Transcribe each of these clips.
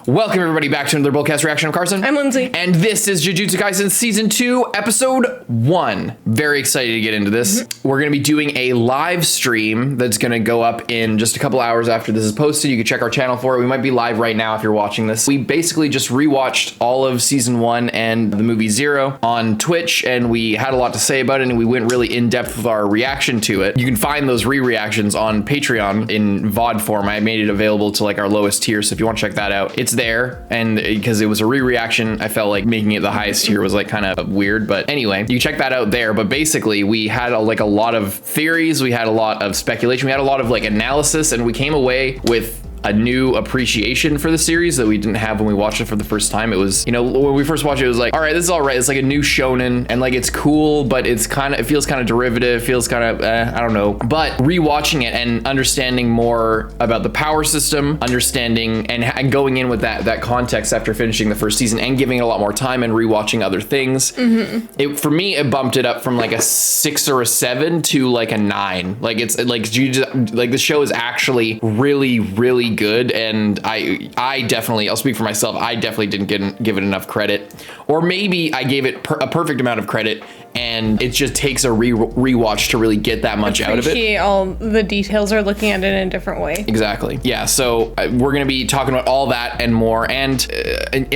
Welcome everybody back to another Bullcast reaction. I'm Carson. I'm Lindsay. And this is Jujutsu Kaisen Season 2, Episode 1. Very excited to get into this. We're going to be doing a live stream that's going to go up in just a couple hours after this is posted. You can check our channel for it. We might be live right now if you're watching this. We basically just rewatched all of Season 1 and the movie Zero on Twitch, and we had a lot to say about it, and we went really in-depth with our reaction to it. You can find those re-reactions on Patreon in VOD form. I made it available to like our lowest tier, so if you want to check that out, it's there. And because it was a re-reaction, I felt like making it the highest tier was like kind of weird, but anyway, you check that out there. But basically we had a lot of theories, we had a lot of speculation, we had a lot of like analysis, and we came away with a new appreciation for the series that we didn't have when we watched it for the first time. It was, you know, when we first watched it, it was like, all right, this is all right. It's like a new shonen, and like it's cool, but it feels kind of derivative, feels kind of, I don't know. But rewatching it and understanding more about the power system, understanding and going in with that context after finishing the first season and giving it a lot more time and rewatching other things, for me, it bumped it up from like a 6 or a 7 to like a 9. Like it's like the show is actually really good, and I definitely, I'll speak for myself, I definitely didn't give it enough credit, or maybe I gave it a perfect amount of credit, and it just takes a rewatch to really get that much out of it. Appreciate all the details, or looking at it in a different way. Exactly. Yeah. So we're gonna be talking about all that and more, and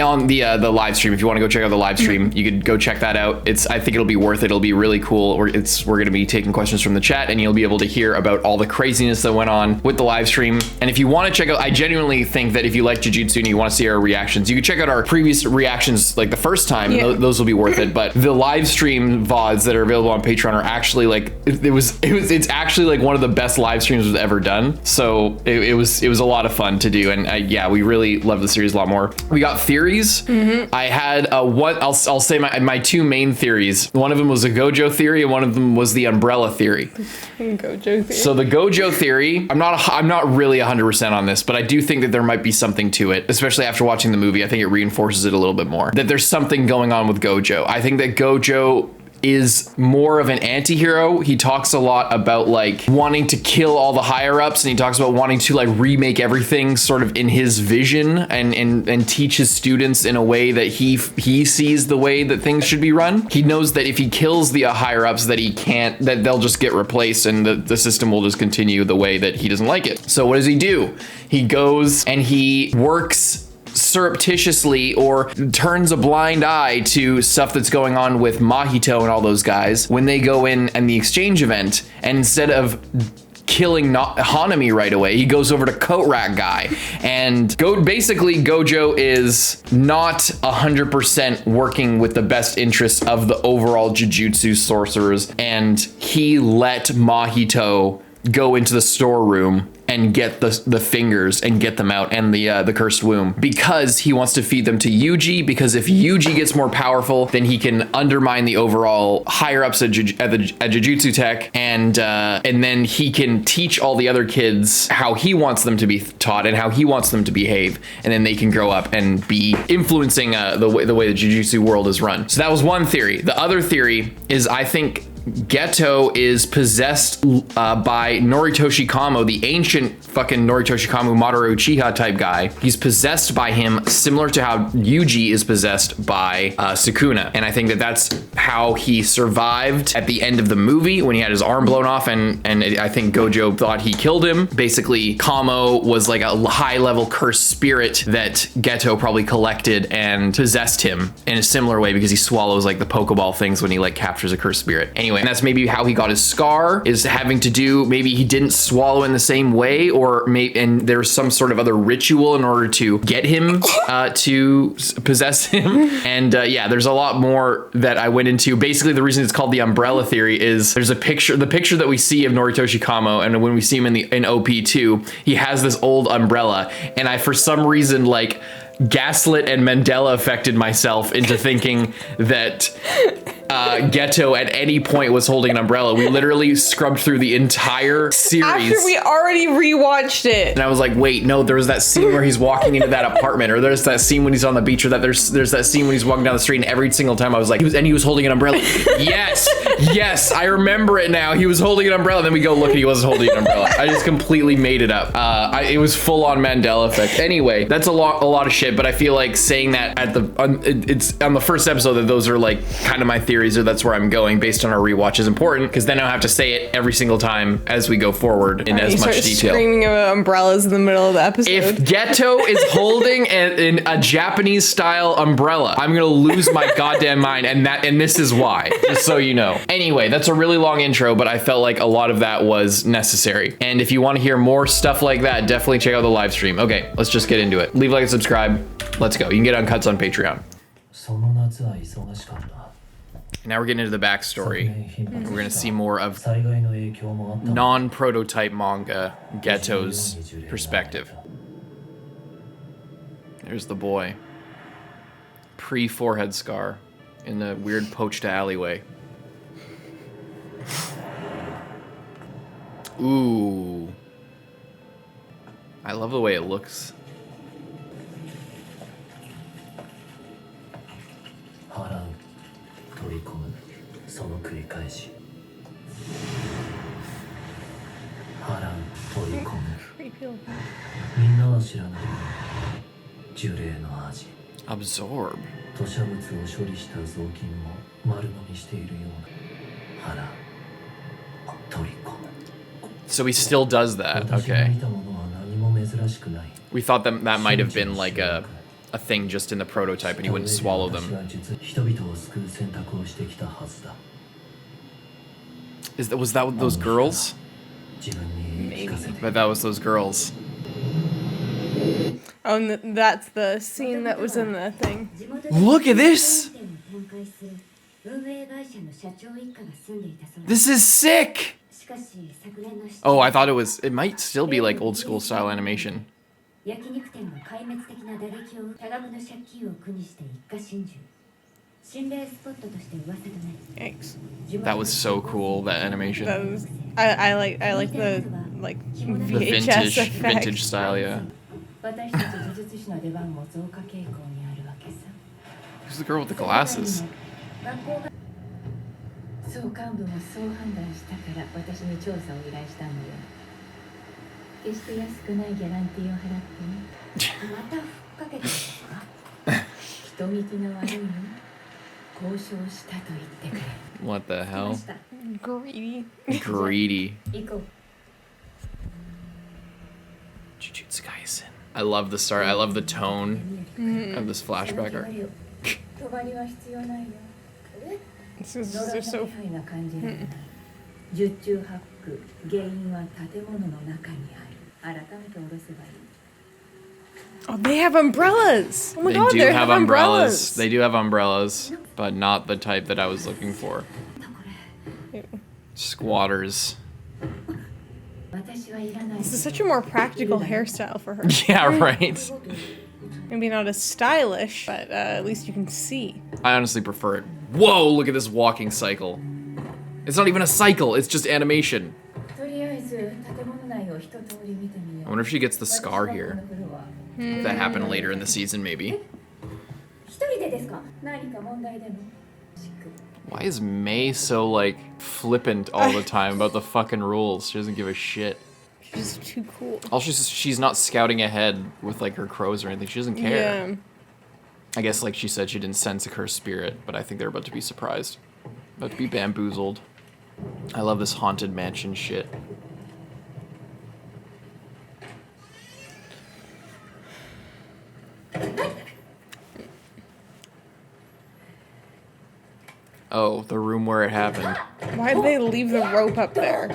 on the live stream. If you want to go check out the live stream, you could go check that out. I think it'll be worth it. It'll be really cool. We're gonna be taking questions from the chat, and you'll be able to hear about all the craziness that went on with the live stream. And if you want to check out, I genuinely think that if you like Jujutsu and you want to see our reactions, you can check out our previous reactions like the first time. Yeah. Those will be worth it. But the live stream VODs that are available on Patreon are actually like, it's actually like one of the best live streams we've ever done. So it was a lot of fun to do, and yeah, we really love the series a lot more. We got theories. I had I'll say my two main theories. One of them was a Gojo theory, and one of them was the umbrella theory. Gojo theory. So the Gojo theory, I'm not really 100% on this, but I do think that there might be something to it, especially after watching the movie. I think it reinforces it a little bit more, that there's something going on with Gojo. I think that Gojo is more of an anti-hero. He talks a lot about like wanting to kill all the higher ups, and he talks about wanting to like remake everything sort of in his vision and teach his students in a way that he sees the way that things should be run. He knows that if he kills the higher ups, that they'll just get replaced, and the system will just continue the way that he doesn't like it. So what does he do? He goes and he works surreptitiously, or turns a blind eye to stuff that's going on with Mahito and all those guys when they go in the exchange event, and instead of killing Hanami right away, he goes over to Coat Rack Guy, and basically Gojo is not 100% working with the best interests of the overall Jujutsu sorcerers, and he let Mahito go into the storeroom and get the fingers and get them out, and the cursed womb, because he wants to feed them to Yuji, because if Yuji gets more powerful, then he can undermine the overall higher ups at Jujutsu Tech, and then he can teach all the other kids how he wants them to be taught and how he wants them to behave, and then they can grow up and be influencing the way the Jujutsu world is run. So that was one theory. The other theory is, I think Geto is possessed by Noritoshi Kamo, the ancient fucking Noritoshi Kamo Madoru Uchiha type guy. He's possessed by him, similar to how Yuji is possessed by Sukuna. And I think that that's how he survived at the end of the movie when he had his arm blown off, and I think Gojo thought he killed him. Basically, Kamo was like a high-level cursed spirit that Geto probably collected and possessed him in a similar way, because he swallows like the Pokeball things when he like captures a cursed spirit. Anyway, and that's maybe how he got his scar, is having to do, maybe he didn't swallow in the same way, and there's some sort of other ritual in order to get him to possess him. And yeah, there's a lot more that I went into. Basically, the reason it's called the umbrella theory is there's the picture that we see of Noritoshi Kamo, and when we see him in OP2, he has this old umbrella, and I, for some reason, like gaslit and Mandela affected myself into thinking that Ghetto at any point was holding an umbrella. We literally scrubbed through the entire series. After we already rewatched it. And I was like, wait, no, there was that scene where he's walking into that apartment, or there's that scene when he's on the beach, or that there's that scene when he's walking down the street, and every single time I was like, he was holding an umbrella. Yes, I remember it now. He was holding an umbrella, and then we go look and he wasn't holding an umbrella. I just completely made it up. It was full on Mandela effect. Anyway, that's a lot of shit, but I feel like saying that it's on the first episode that those are like kind of my theories, or that's where I'm going based on our rewatch is important, because then I don't have to say it every single time as we go forward in as much detail. Screaming about umbrellas in the middle of the episode. If Ghetto is holding a Japanese style umbrella, I'm gonna lose my goddamn mind, and this is why, just so you know. Anyway, that's a really long intro, but I felt like a lot of that was necessary. And if you want to hear more stuff like that, definitely check out the live stream. Okay, let's just get into it. Leave a like and subscribe. Let's go. You can get uncuts on Patreon. Now we're getting into the backstory. We're gonna see more of non-prototype manga Ghetto's perspective. There's the boy. Pre-forehead scar in the weird poached alleyway. Ooh. I love the way it looks. Absorb. So he still does that. Okay. We thought that might have been like a thing just in the prototype, and he wouldn't swallow them. Was that those girls? Maybe. But that was those girls. Oh, and that's the scene that was in the thing. Look at this! This is sick! Oh, I thought it might still be like old school style animation. Thanks. That was so cool, that animation. That was, I like the VHS the effect. vintage style, yeah. Who's the girl with the glasses? What the hell? Greedy. Greedy. Jujutsu Kaisen. I love the start. I love the tone of this flashback arc. This is just so. Oh, they have umbrellas. Oh my god, they they have umbrellas. They do have umbrellas, but not the type that I was looking for. Squatters. This is such a more practical hairstyle for her. Yeah, right. Maybe not as stylish, but at least you can see. I honestly prefer it. Whoa, look at this walking cycle. It's not even a cycle, it's just animation. I wonder if she gets the scar here. If that happened later in the season, maybe. Why is May so, like, flippant all the time about the fucking rules? She doesn't give a shit. She's too cool. Also, she's not scouting ahead with, like, her crows or anything. She doesn't care. Yeah. I guess, like she said, she didn't sense a cursed spirit, but I think they're about to be surprised. About to be bamboozled. I love this haunted mansion shit. Oh, the room where it happened. Why did they leave the rope up there?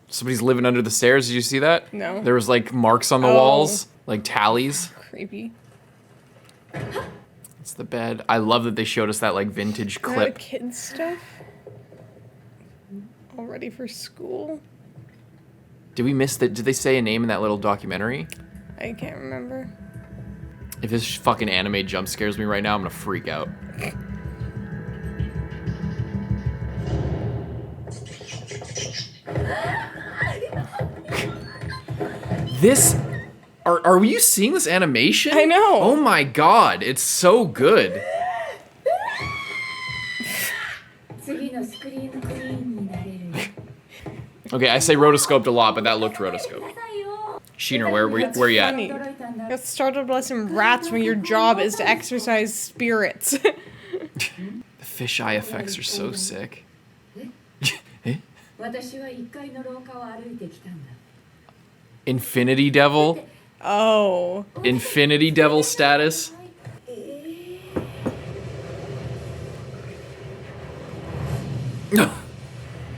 Somebody's living under the stairs. Did you see that? No. There was like marks on the walls, like tallies. Creepy. It's the bed. I love that they showed us that like vintage clip. Kids stuff. All ready for school. Did we miss that? Did they say a name in that little documentary? I can't remember. If this fucking anime jump scares me right now, I'm gonna freak out. This... Are you seeing this animation? I know. Oh my god, it's so good. Okay, I say rotoscoped a lot, but that looked rotoscoped. Sheener, where you at? Funny. You started by some rats when your job is to exercise spirits. The fisheye effects are so sick. Infinity Devil? Oh. Infinity Devil status?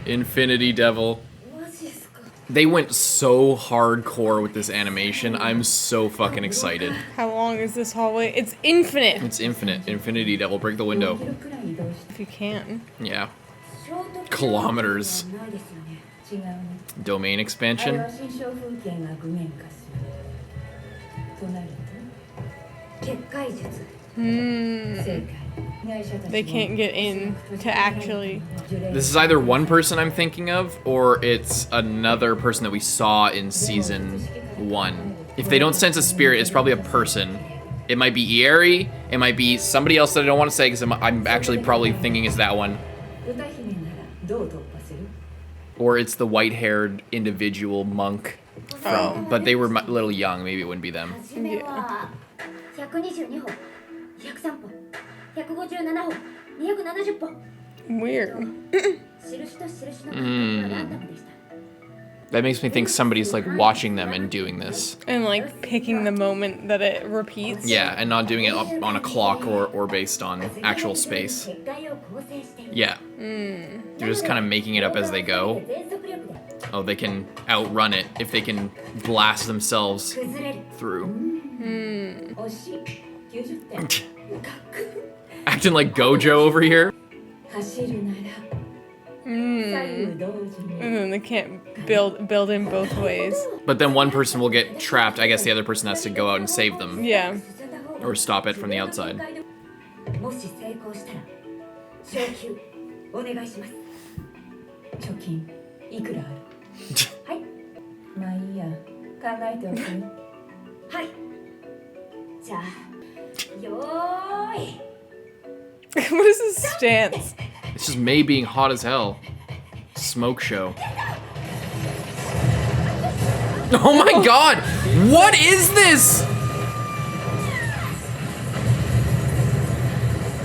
Infinity Devil. They went so hardcore with this animation. I'm so fucking excited. How long is this hallway? It's infinite. It's infinite. Infinity Devil, break the window. If you can. Yeah. Kilometers. Domain expansion. They can't get in to actually... This is either one person I'm thinking of, or it's another person that we saw in season 1. If they don't sense a spirit, it's probably a person. It might be Ieri, it might be somebody else that I don't want to say, because I'm actually probably thinking it's that one. Or it's the white-haired individual monk from, but they were a little young, maybe it wouldn't be them. Yeah. Weird. That makes me think somebody's like watching them and doing this. And like picking the moment that it repeats. Yeah, and not doing it up on a clock or based on actual space. Yeah. They're just kind of making it up as they go. Oh, they can outrun it if they can blast themselves through. Acting like Gojo over here. And then they can't build in both ways. But then one person will get trapped. I guess the other person has to go out and save them. Yeah. Or stop it from the outside. What is his stance? It's just May being hot as hell. Smoke show. Oh my god! What is this?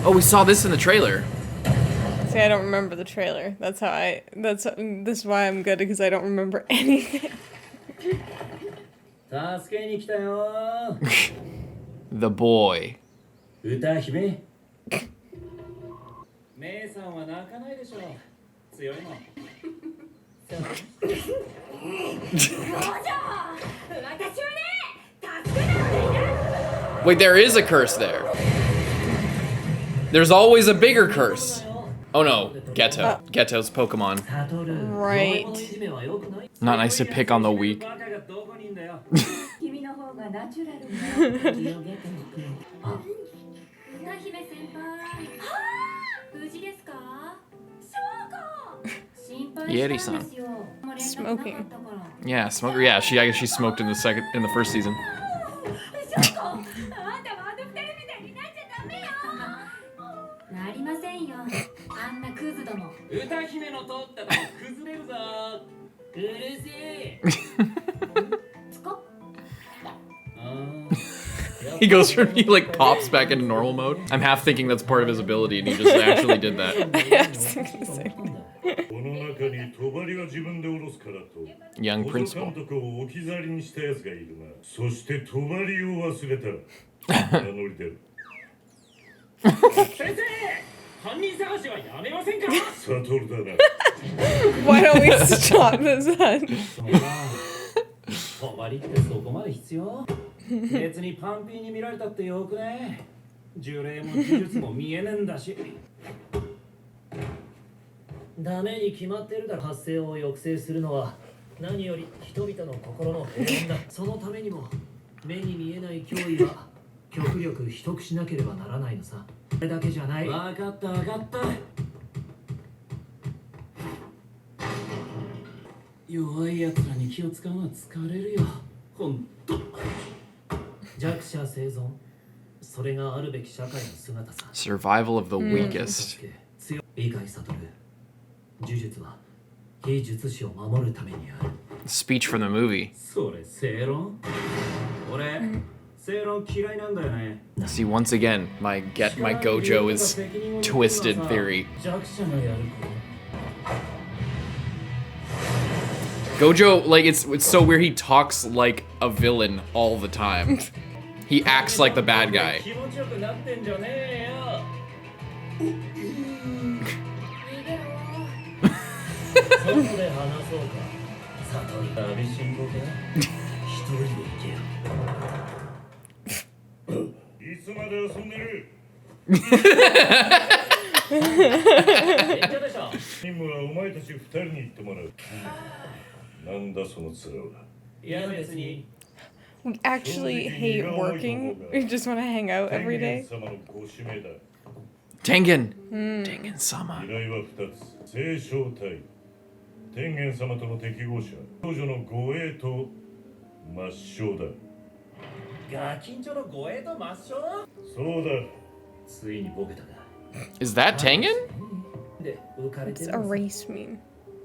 Oh, we saw this in the trailer. See, I don't remember the trailer. This is why I'm good, because I don't remember anything. The boy. Wait, there is a curse there. There's always a bigger curse. Oh no, Ghetto. Ghetto's Pokemon. Right. Not nice to pick on the weak. Ieri-san. Smoking. Yeah, smoker. Yeah, I guess she smoked in the first season. He goes from, he like pops back into normal mode. I'm half thinking that's part of his ability and he just actually did that. I was thinking the same thing. Young principal. Why don't we stop this then? ほんと弱者生存それがあるべき社会の姿さ Survival of the weakest. 理解悟る呪術は非術師を守るためにある Speech from the movie. それ正論俺正論嫌いなんだよね See, once again, my Gojo is twisted theory. 弱者がやること Gojo, like, it's so weird. He talks like a villain all the time. He acts like the bad guy. 気持ちよくなってんじゃねえよ外で話そうか悟り旅しんぼか一人で行けよいつまで遊んでる勉強でしょ任務はお前たち二人に行ってもらうなんだその面はいや別に We actually hate working. We just want to hang out every day. Tengen. Tengen-sama. 依頼は2つ聖正体天元様との適合者少女の護衛と抹消だガキンチョの護衛と抹消そうだついにボケたか Is that Tengen? で浮かれて What's る erase mean?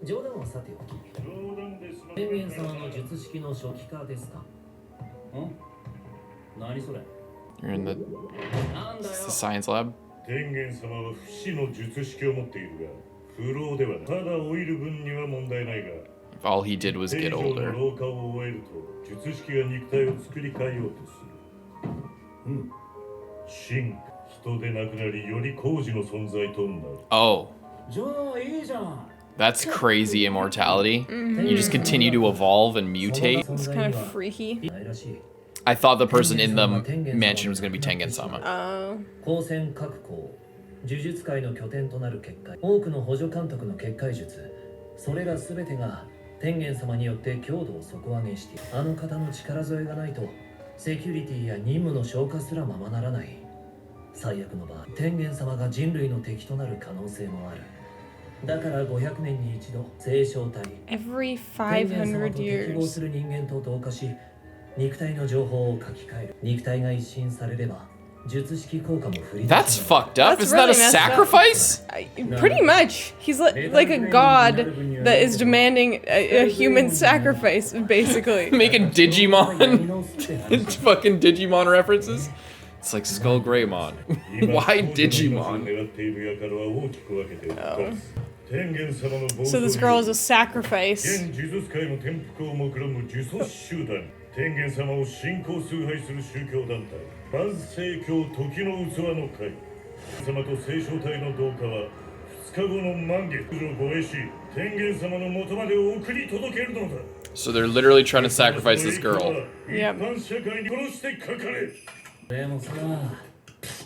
冗談はさておき冗談です天元様の術式の初期化ですかん何それ You're in the なんだよ science lab. 天元様は不死の術式を持っているが不老ではないただ老いる分には問題ないが All he did was get 天上の older. 老化を終えると術式が肉体を作り変えようとする進化人でなくなりより高次の存在となる Oh, じゃあいいじゃん that's crazy immortality. You just continue to evolve and mutate. It's kind of freaky. ないらしい I thought the person in the mansion was gonna be Tengen-sama. Oh. 光線各校呪術界の拠点となる結界多くの補助監督の結界術それら全てが天元様によって強度を底上げしているあの方の力添えがないとセキュリティや任務の消化すらままならない最悪の場合天元様が人類の敵となる可能性もあるだから500年に一度聖正体 Every 天元様 500と適合 years. する人間と同化し肉体の情報を書き換える肉体が一新されれば術式効果も振り出 That's せない fucked up. That's Isn't that a really messed up. sacrifice? Pretty much. He's like a god that is demanding a human sacrifice, basically. Making Digimon. It's fucking Digimon references. It's like Skull Greymon. Why Digimon? So this girl is a sacrifice. 現呪術界の転覆を目論む呪詛集団天元様を信仰崇拝する宗教団体万世教時の器の会様と聖正体の同化は2日後の満月を護衛し天元様の元まで送り届けるのだ So they're literally trying to sacrifice this girl. Yep. 一般社会に殺してかかれでもさ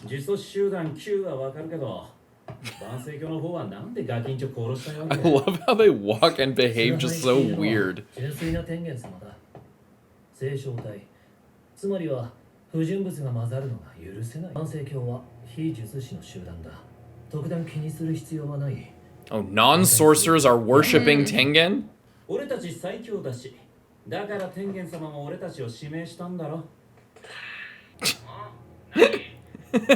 呪詛集団9はわかるけど万世教の方はなんでガキンチョ殺したわ I け love how they walk and behave just so weird. 純粋な天元様だ聖正体つまりは不純物が混ざるのが許せない万世教は非術師の集団だ特段気にする必要はない Oh, non-sorcerers are worshipping Tengen? 俺たち最強だしだから天元様も俺たちを指名したんだろ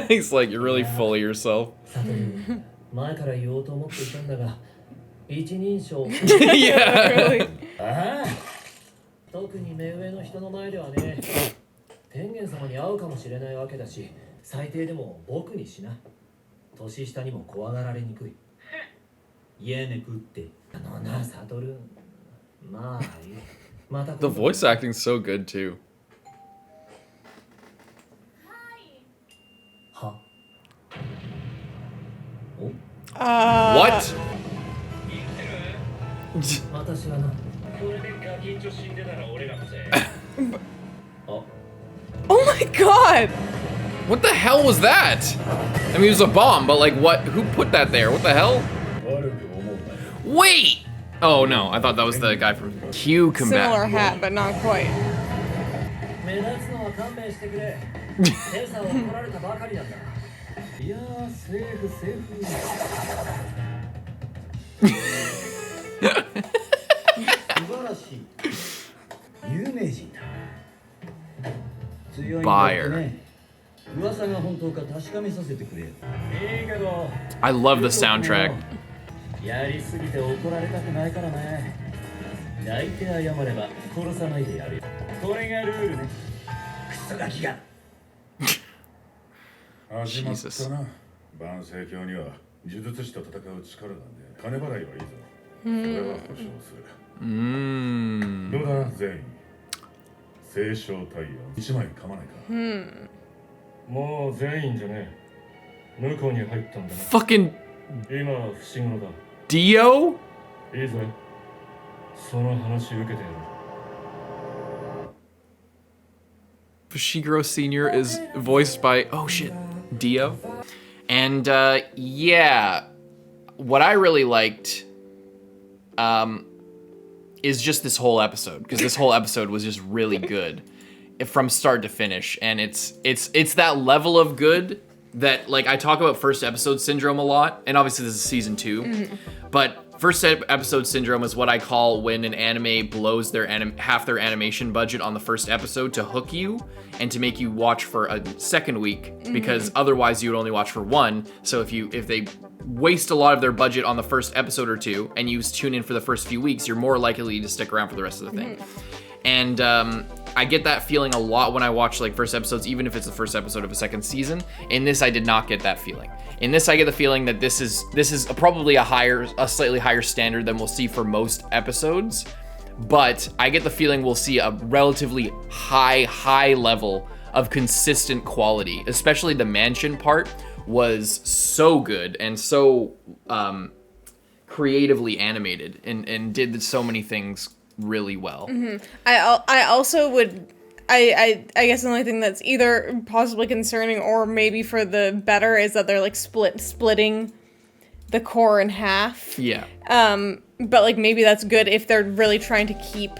He's like, you're really full of yourself. サトル前から言おうと思っていたんだが一人称 Yeah. Really. ああ特に目上の人の前ではね天元様に会うかもしれないわけだし最低でも僕にしな年下にも怖がられにくい家ねくってなサトルまあいいまた The voice acting's so good too. は What? 私はなこれでガキンチョ死んでたら俺がのせいあ Oh my god! What the hell was that? I mean, it was a bomb, but like, what? Who put that there? What the hell? 悪く思うなよ Wait! Oh no, I thought that was the guy from Q Similar Combat. hat, but not quite. 目立つのは勘弁してくれ天さんは怒られたばかりなんだいやーセーフセーフ素晴らしい有名人だ Buyer. I love the soundtrack. やりすぎて怒られたくないからね。泣いて謝れば殺さないでやるよ。これがルールね。クソガキが。始まったな。万世教には呪術師と戦う力なんで金払いはいいぞ。それは保証する。どうだ全員。清少太陽一枚噛まないか。もう全員じゃねえ。向こうに入ったんだな。Fucking 今は不思議者だ。 Dio? いいぜ。その話受けてやる。Fushiguro Sr. is voiced by, oh shit, Dio. And yeah, what I really liked is just this whole episode, because this whole episode was just really good from start to finish. And it's that level of good that, like, I talk about first episode syndrome a lot, and obviously this is season 2, but first episode syndrome is what I call when an anime blows their half their animation budget on the first episode to hook you and to make you watch for a second week, because otherwise you would only watch for one. So if they waste a lot of their budget on the first episode or two and you tune in for the first few weeks, you're more likely to stick around for the rest of the thing. And I get that feeling a lot when I watch like first episodes, even if it's the first episode of a second season. In this, I did not get that feeling. In this, I get the feeling that this is probably a slightly higher standard than we'll see for most episodes. But I get the feeling we'll see a relatively high level of consistent quality. Especially the mansion part was so good and so creatively animated and did so many things really well. I also would, I guess the only thing that's either possibly concerning or maybe for the better is that they're like splitting the core in half. Yeah. But like maybe that's good if they're really trying to keep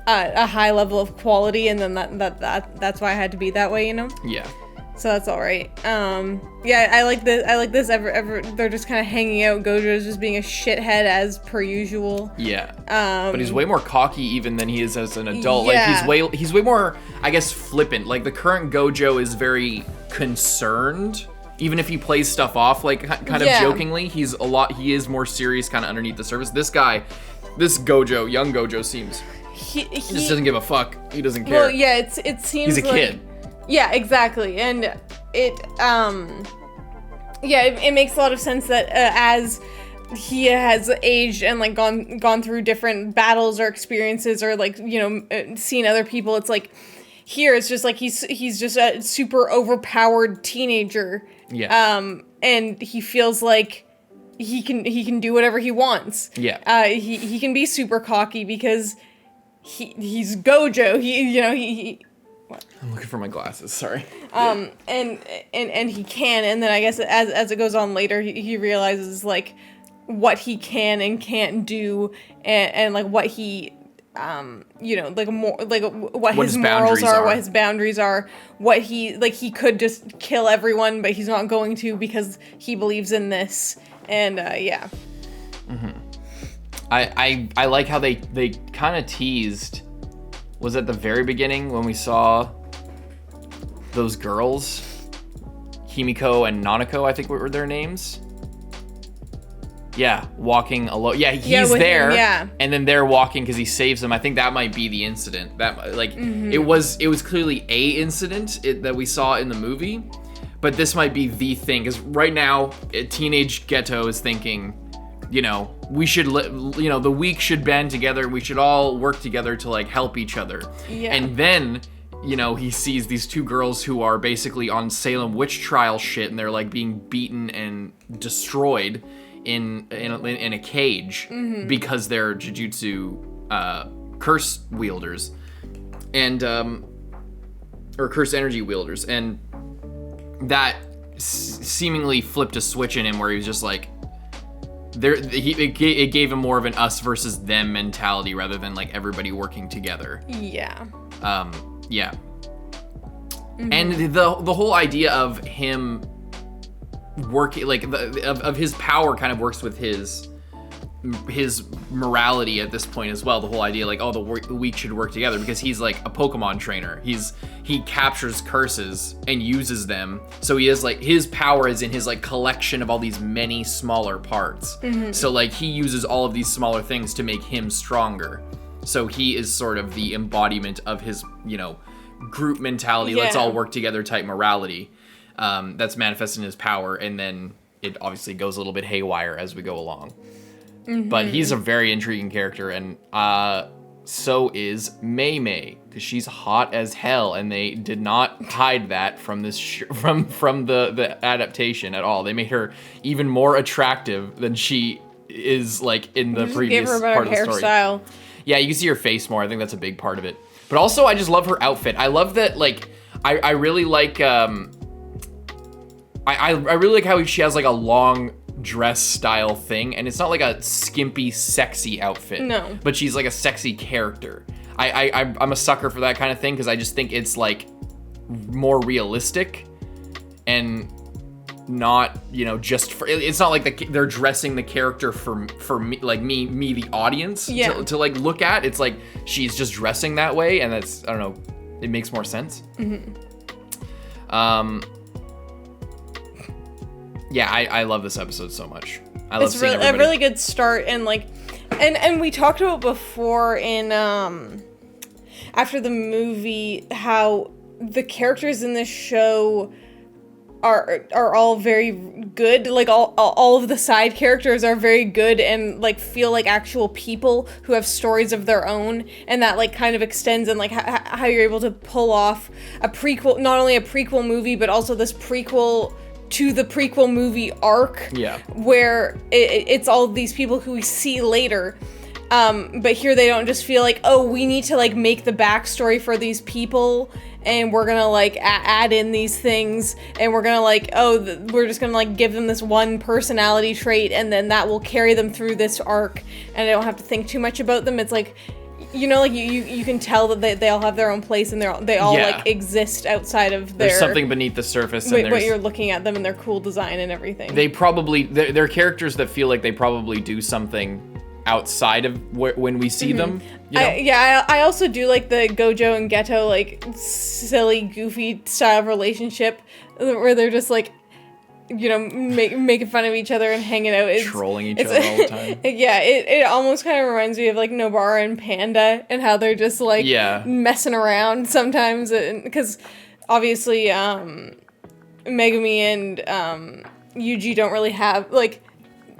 a high level of quality, and then that's why I had to be that way, you know? Yeah. So that's all right. Yeah, I like this. They're just kind of hanging out. Gojo's just being a shithead as per usual. Yeah. But he's way more cocky even than he is as an adult. Yeah. Like he's way more, I guess, flippant. Like the current Gojo is very concerned. Even if he plays stuff off like kind of jokingly, he is more serious kind of underneath the surface. This Gojo, young Gojo seems he just doesn't give a fuck. He doesn't care. Well, yeah, it seems he's a like, kid. Yeah, exactly. And it makes a lot of sense that as he has aged and like gone through different battles or experiences or like, you know, seen other people, it's like here it's just like he's just a super overpowered teenager. Yeah. And he feels like he can do whatever he wants. Yeah. He can be super cocky because he's Gojo. He What? I'm looking for my glasses, sorry. And he can, and then I guess as it goes on later, he realizes like what he can and can't do, and like what he like more like what his morals are, what his boundaries are, what he could just kill everyone, but he's not going to because he believes in this, and yeah. I like how they kind of teased. Was at the very beginning when we saw those girls, Himiko and Nanako, I think were their names. Yeah, walking alone. Yeah, he's there. Yeah. And then they're walking because he saves them. I think that might be the incident. That it was clearly a incident that we saw in the movie, but this might be the thing because right now, teenage Ghetto is thinking, you know, we should, the weak should band together. We should all work together to like help each other. Yeah. And then, he sees these two girls who are basically on Salem witch trial shit, and they're like being beaten and destroyed in a cage because they're jujutsu curse wielders and or curse energy wielders, and that seemingly flipped a switch in him where he was just like. It gave him more of an us versus them mentality rather than like everybody working together. Yeah. Yeah. And the whole idea of him working, like of his power kind of works with his his morality at this point as well. The whole idea, like, oh, the weak should work together, because he's like a Pokemon trainer. He captures curses and uses them. So he is like, his power is in his like collection of all these many smaller parts. So like he uses all of these smaller things to make him stronger. So he is sort of the embodiment of his, you know, group mentality. Let's all work together type morality. That's manifested in his power, and then it obviously goes a little bit haywire as we go along. But he's a very intriguing character, and so is Mei Mei, because she's hot as hell, and they did not hide that from this from the adaptation at all. They made her even more attractive than she is like in the previous part of the story. Hairstyle. Yeah, you can see her face more. I think that's a big part of it. But also, I just love her outfit. I love that, like, I really like I really like how she has like a long dress style thing, and it's not like a skimpy sexy outfit. No, but she's like a sexy character. I'm a sucker for that kind of thing, because I just think it's like more realistic and not, you know, just for, it's not like they're dressing the character for me, like me the audience to like look at. It's like she's just dressing that way, and that's, I don't know, it makes more sense. Yeah, I love this episode so much. I love seeing everybody. A really good start, and like, and we talked about before in after the movie how the characters in this show are all very good. Like all of the side characters are very good and like feel like actual people who have stories of their own, and that like kind of extends in like how you're able to pull off a prequel, not only a prequel movie but also this prequel to the prequel movie arc, where it's all these people who we see later, but here they don't just feel like, oh, we need to like make the backstory for these people, and we're gonna like add in these things, and we're gonna like, we're just gonna like give them this one personality trait, and then that will carry them through this arc, and I don't have to think too much about them. It's like, you know, like you can tell that they all have their own place, and they all like exist outside of their... There's something beneath the surface. But you're looking at them and their cool design and everything. They probably... They're characters that feel like they probably do something outside of when we see them. You know? I also do like the Gojo and Ghetto, like, silly, goofy style of relationship where they're just like, you know, making fun of each other and hanging out. Trolling each other all the time. Yeah, it almost kind of reminds me of like Nobara and Panda, and how they're just like messing around sometimes, because obviously Megumi and Yuji don't really have like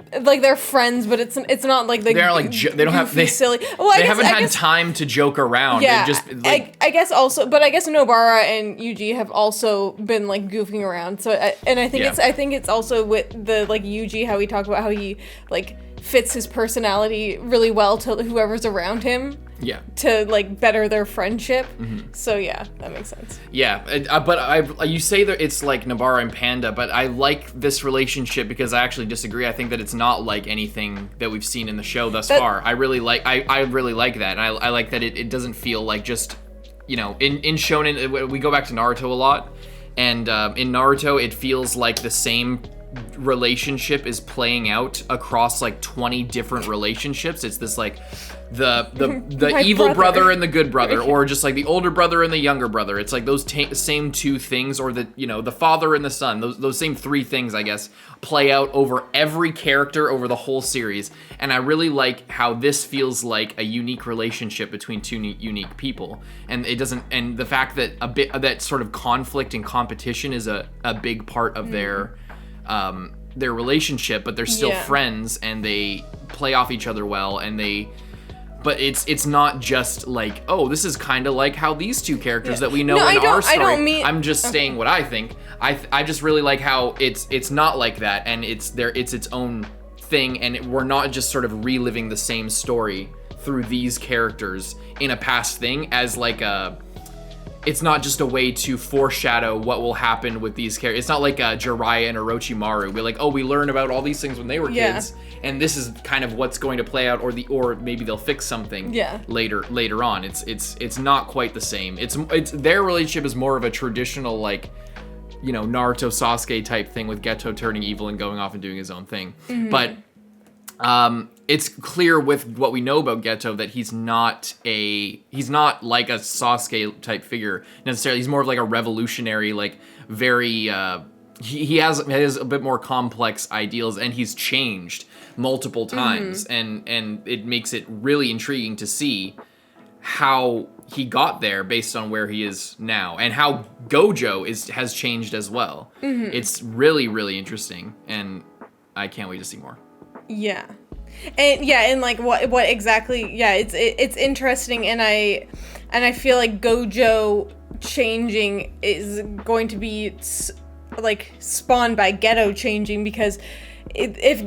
they're friends, but it's not like they don't have silly. Well, they haven't had time to joke around. Yeah, just, like, I guess also, but I guess Nobara and Yuji have also been like goofing around. So I think it's also with the like Yuji, how he talked about how he like fits his personality really well to whoever's around him. Yeah. To like better their friendship. So yeah, that makes sense. Yeah, but you say that it's like Nobara and Panda, but I like this relationship because I actually disagree. I think that it's not like anything that we've seen in the show thus far. I really like that, and I like that it doesn't feel like just, you know, in Shonen, we go back to Naruto a lot, and in Naruto it feels like the same relationship is playing out across like 20 different relationships. It's this like the evil brother and the good brother, or just like the older brother and the younger brother. It's like those same two things, or the, you know, the father and the son. Those same three things, I guess, play out over every character over the whole series. And I really like how this feels like a unique relationship between two unique people. And it doesn't, and the fact that that sort of conflict and competition is a big part of their relationship, but they're still friends, and they play off each other well, and but it's not just like, oh, this is kind of like how these two characters that we know in our story. I'm just saying what I think. I just really like how it's not like that, and it's its own thing, and we're not just sort of reliving the same story through these characters in a past thing as like it's not just a way to foreshadow what will happen with these characters. It's not like Jiraiya and Orochimaru. We're like, oh, we learn about all these things when they were kids, and this is kind of what's going to play out, or maybe they'll fix something later on. It's not quite the same. It's their relationship is more of a traditional, like, you know, Naruto Sasuke type thing, with Geto turning evil and going off and doing his own thing. But it's clear with what we know about Geto that he's not like a Sasuke type figure necessarily. He's more of like a revolutionary, like very he has a bit more complex ideals, and he's changed multiple times, and it makes it really intriguing to see how he got there based on where he is now, and how Gojo has changed as well. It's really, really interesting, and I can't wait to see more. Yeah. And like what exactly, it's interesting, and I feel like Gojo changing is going to be like spawned by Ghetto changing, because if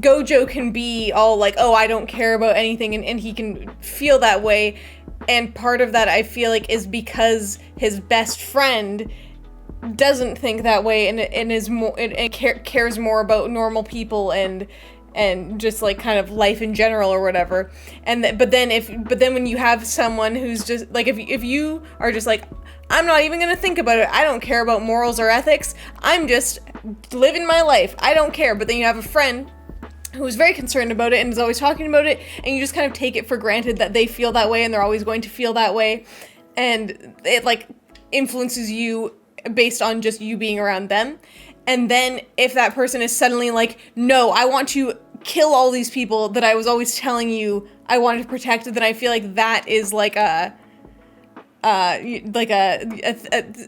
Gojo can be all like, oh, I don't care about anything, and he can feel that way, and part of that I feel like is because his best friend doesn't think that way, and is more and cares more about normal people and just like kind of life in general or whatever. But then when you have someone who's just like, if you are just like, I'm not even gonna think about it, I don't care about morals or ethics, I'm just living my life, I don't care. But then you have a friend who's very concerned about it and is always talking about it, and you just kind of take it for granted that they feel that way and they're always going to feel that way, and it like influences you based on just you being around them. And then if that person is suddenly like, no, I want to kill all these people that I was always telling you I wanted to protect, then I feel like that is like a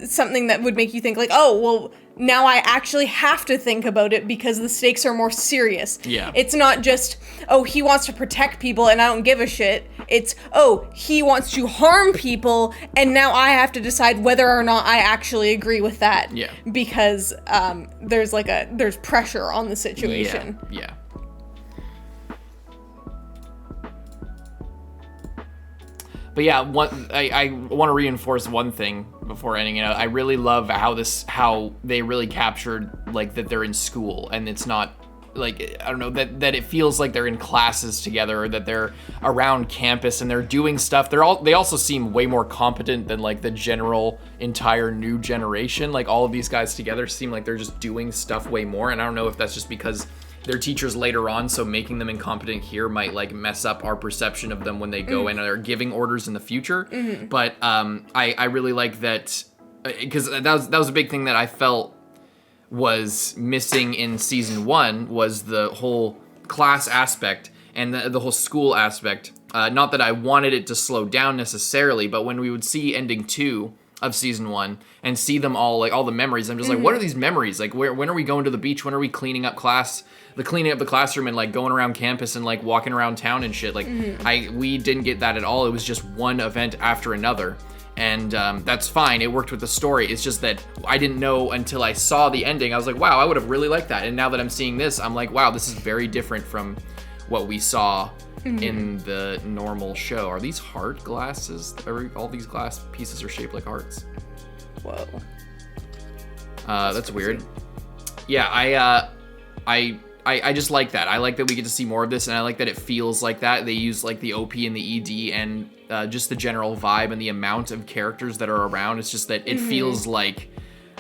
something that would make you think like, oh, well, now I actually have to think about it because the stakes are more serious. Yeah. It's not just, oh, he wants to protect people and I don't give a shit. It's, oh, he wants to harm people and now I have to decide whether or not I actually agree with that. Yeah. Because there's pressure on the situation. Yeah. But yeah, I want to reinforce one thing before ending it. I really love how they really captured like that they're in school, and it's not like, I don't know, that it feels like they're in classes together, or that they're around campus and they're doing stuff. They also seem way more competent than like the general entire new generation. Like all of these guys together seem like they're just doing stuff way more, and I don't know if that's just because they're teachers later on, so making them incompetent here might like mess up our perception of them when they go in and are giving orders in the future. But I really like that, because that was a big thing that I felt was missing in season 1, was the whole class aspect and the whole school aspect. Not that I wanted it to slow down necessarily, but when we would see ending 2 of season 1 and see them all, like all the memories, I'm just like, what are these memories? Like, when are we going to the beach? When are we cleaning up the classroom and like going around campus and like walking around town and shit? Like we didn't get that at all. It was just one event after another. And that's fine. It worked with the story. It's just that I didn't know until I saw the ending. I was like, wow, I would have really liked that. And now that I'm seeing this, I'm like, wow, this is very different from what we saw in the normal show. Are these heart glasses? All these glass pieces are shaped like hearts. Whoa. That's weird. Yeah, I just like that. I like that we get to see more of this, and I like that it feels like that. They use like the OP and the ED and just the general vibe and the amount of characters that are around. It's just that it feels like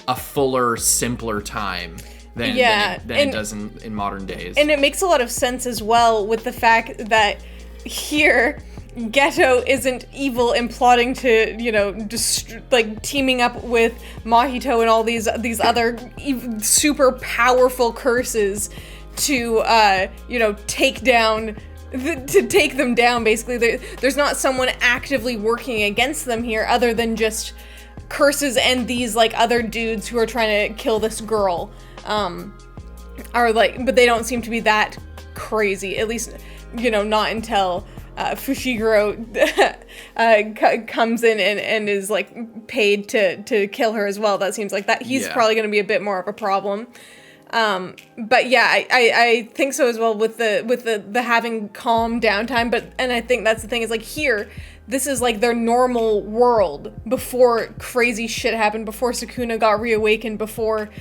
a fuller, simpler time than it does in modern days. And it makes a lot of sense as well with the fact that here Ghetto isn't evil and plotting to, like teaming up with Mahito and all these other super powerful curses to, take them down, basically. There's not someone actively working against them here other than just curses and these, like, other dudes who are trying to kill this girl. But they don't seem to be that crazy, at least, not until Fushiguro comes in and is like paid to kill her as well. That seems like that he's probably going to be a bit more of a problem. But yeah, I think so as well with the having calm downtime. And I think that's the thing, is like here, this is like their normal world before crazy shit happened, before Sukuna got reawakened, before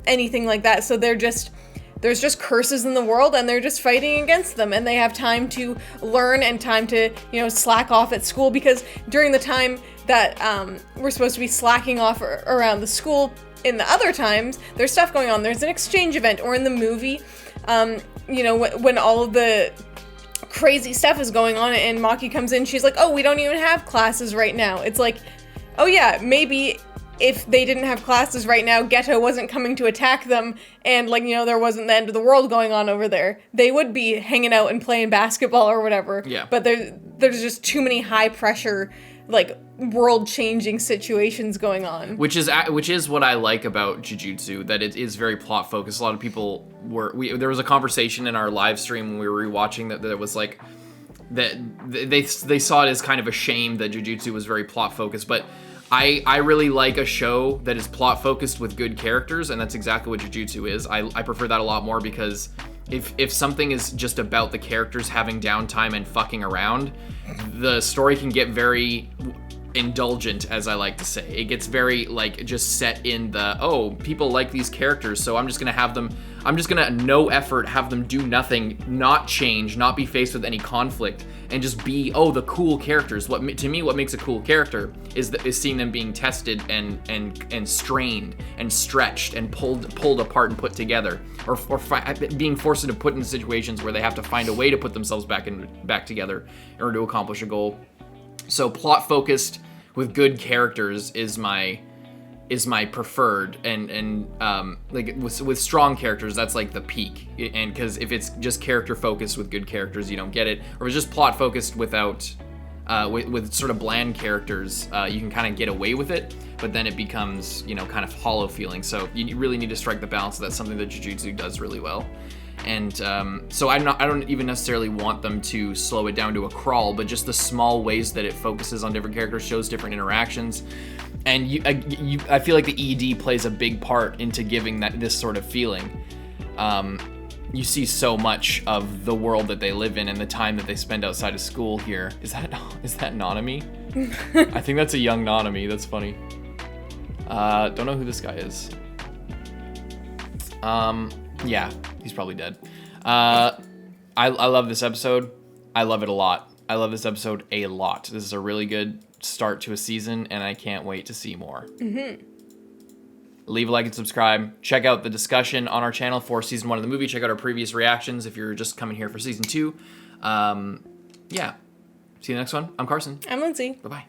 anything like that. So there's just curses in the world, and they're just fighting against them, and they have time to learn and time to, slack off at school, because during the time that we're supposed to be slacking off around the school, in the other times, there's stuff going on. There's an exchange event, or in the movie, when all of the crazy stuff is going on, and Maki comes in, she's like, oh, we don't even have classes right now. It's like, oh yeah, maybe if they didn't have classes right now, Ghetto wasn't coming to attack them, and like, you know, there wasn't the end of the world going on over there, they would be hanging out and playing basketball or whatever. Yeah. But there's just too many high pressure, like, world-changing situations going on. Which is what I like about Jujutsu, that it is very plot-focused. A lot of people there was a conversation in our live stream when we were rewatching that it was like, that they saw it as kind of a shame that Jujutsu was very plot-focused, but I really like a show that is plot-focused with good characters, and that's exactly what Jujutsu is. I prefer that a lot more, because if something is just about the characters having downtime and fucking around, the story can get very indulgent, as I like to say. It gets very, like, just set in the, oh, people like these characters, so I'm just gonna no effort have them do nothing, not change, not be faced with any conflict, and just be, oh, the cool characters. What makes a cool character is seeing them being tested and strained and stretched and pulled apart and put together, or being forced into put into situations where they have to find a way to put themselves back together in order to accomplish a goal. So plot focused with good characters is my preferred, and like with strong characters, that's like the peak. And because if it's just character focused with good characters, you don't get it. Or if it's just plot focused without with sort of bland characters, you can kind of get away with it, but then it becomes, you know, kind of hollow feeling. So you really need to strike the balance. That's something that Jujutsu does really well. And so I don't even necessarily want them to slow it down to a crawl, but just the small ways that it focuses on different characters, shows different interactions. And I feel like the ED plays a big part into giving this sort of feeling. You see so much of the world that they live in and the time that they spend outside of school here. Is that Nanami? I think that's a young Nanami. That's funny. Don't know who this guy is. Yeah, he's probably dead. I love this episode. I love it a lot. I love this episode a lot. This is a really good start to a season, and I can't wait to see more. Mm-hmm. Leave a like and subscribe. Check out the discussion on our channel for season 1 of the movie. Check out our previous reactions if you're just coming here for season 2. Yeah. See you in the next one. I'm Carson. I'm Lindsay. Bye-bye.